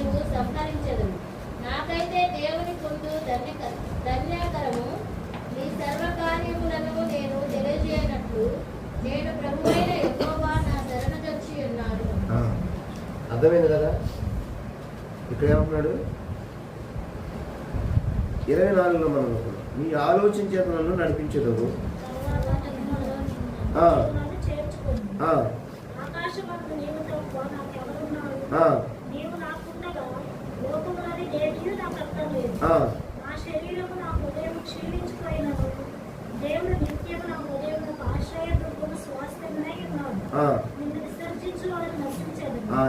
నీవు సంహరించెదవు. నాకైతే దేవుని ముందు ధన్యకరము. నీ సర్వకార్యములను నేను తెలియజేయనట్లు నేను ప్రభువైన యెహోవా నా శరణుజొచ్చి ఉన్నాను. అర్థమైంది కదా? ఇక్కడ ఏమంటున్నాడు? 24లో మనం నీ ఆలోచన చేత నన్ను నడిపించదు.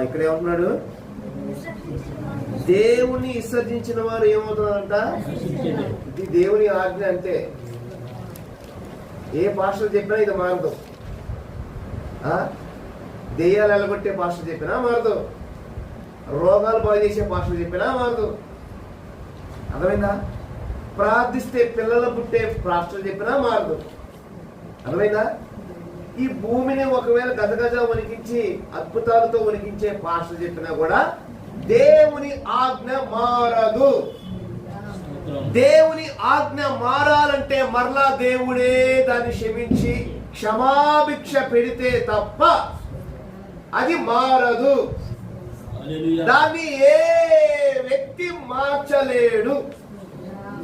ఇక్కడ ఏమంటున్నాడు? దేవుని విసర్జించిన వారు ఏమవుతున్నారంట? ఇది దేవుని ఆజ్ఞ. అంతే. ఏ పాస్టర్ చెప్పినా ఇది మారదు. దెయ్యాలు ఎలగొట్టే పాస్టర్ చెప్పినా మారదు. రోగాలు బాగు చేసే పాస్టర్ చెప్పినా మారదు. అర్థమైందా? ప్రార్థిస్తే పిల్లలు పుట్టే పాస్టర్ చెప్పినా మారదు. అర్థమైందా? ఈ భూమిని ఒకవేళ గజగజ వణికించి అద్భుతాలతో వణికించే పాస్టర్ చెప్పినా కూడా దేవుని ఆజ్ఞ మారదు. దేవుని ఆజ్ఞ మారాలంటే మరలా దేవుడే దాన్ని క్షమించి క్షమాభిక్ష పెడితే తప్ప అది మారదు. దాన్ని ఏ వ్యక్తి మార్చలేడు.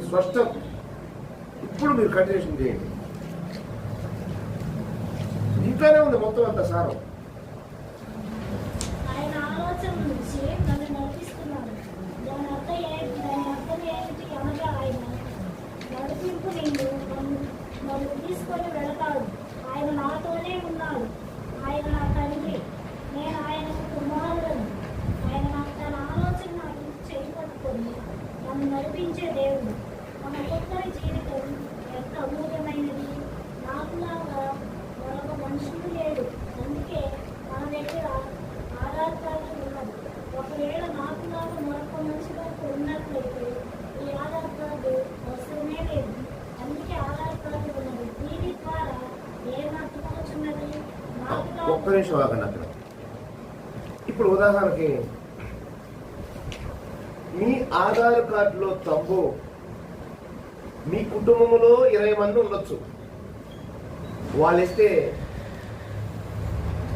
స్పష్టం. ఇప్పుడు మీరు కంటిన్యూషన్ చేయండి. ఇంట్లోనే ఉంది మొత్తం అంత సారం. ఆయన ఆలోచన నుంచి నన్ను నడిపిస్తున్నాడు. దాని అర్థం ఏమిటి అనగా ఆయన నడిపింపు నేను నన్ను తీసుకొని వెళతాడు. ఆయన నాతోనే ఉన్నాడు. ఆయన నా తండ్రి, నేను ఆయన కుమారులను. ఆయన నాకు తన ఆలోచన నాకు చేయబట్టుకొని నన్ను నడిపించే దేవుడు. మన ఒక్కరి జీవితం ఎంత అమూల్యమైనది. నాకులాగా మరొక మనుషులు లేడు. అందుకే మన దగ్గర ఆధార్ కార్డు ఉన్నది. ఒకవేళ నాకులాగా మరొక మనిషి వరకు ఉన్నట్లయితే ఈ ఆధార్ కార్డు అవసరమే లేదు. అందుకే ఆధార్ కార్డు ఉన్నది. దీని ద్వారా ఏమర్థమవుతున్నది? ఒక్క నిమిషం ఆగండి అక్కడ. ఇప్పుడు ఉదాహరణకి మీ ఆధార్ కార్డులో తప్పు, మీ కుటుంబంలో 20 మంది ఉండొచ్చు. వాళ్ళు ఇస్తే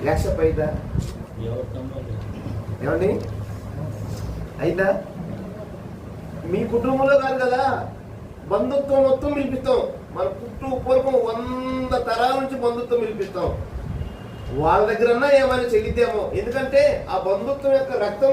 యాక్సెప్ట్ అయిద్దా? ఏమండి అయిద్దా? మీ కుటుంబంలో కాదు కదా, బంధుత్వం మొత్తం పిలిపిస్తాం. మన పూర్వకం 100 తరాల నుంచి బంధుత్వం పిలిపిస్తాం. వాళ్ళ దగ్గరన్నా ఏమైనా చెల్లిద్దేమో. ఎందుకంటే ఆ బంధుత్వం యొక్క రక్తం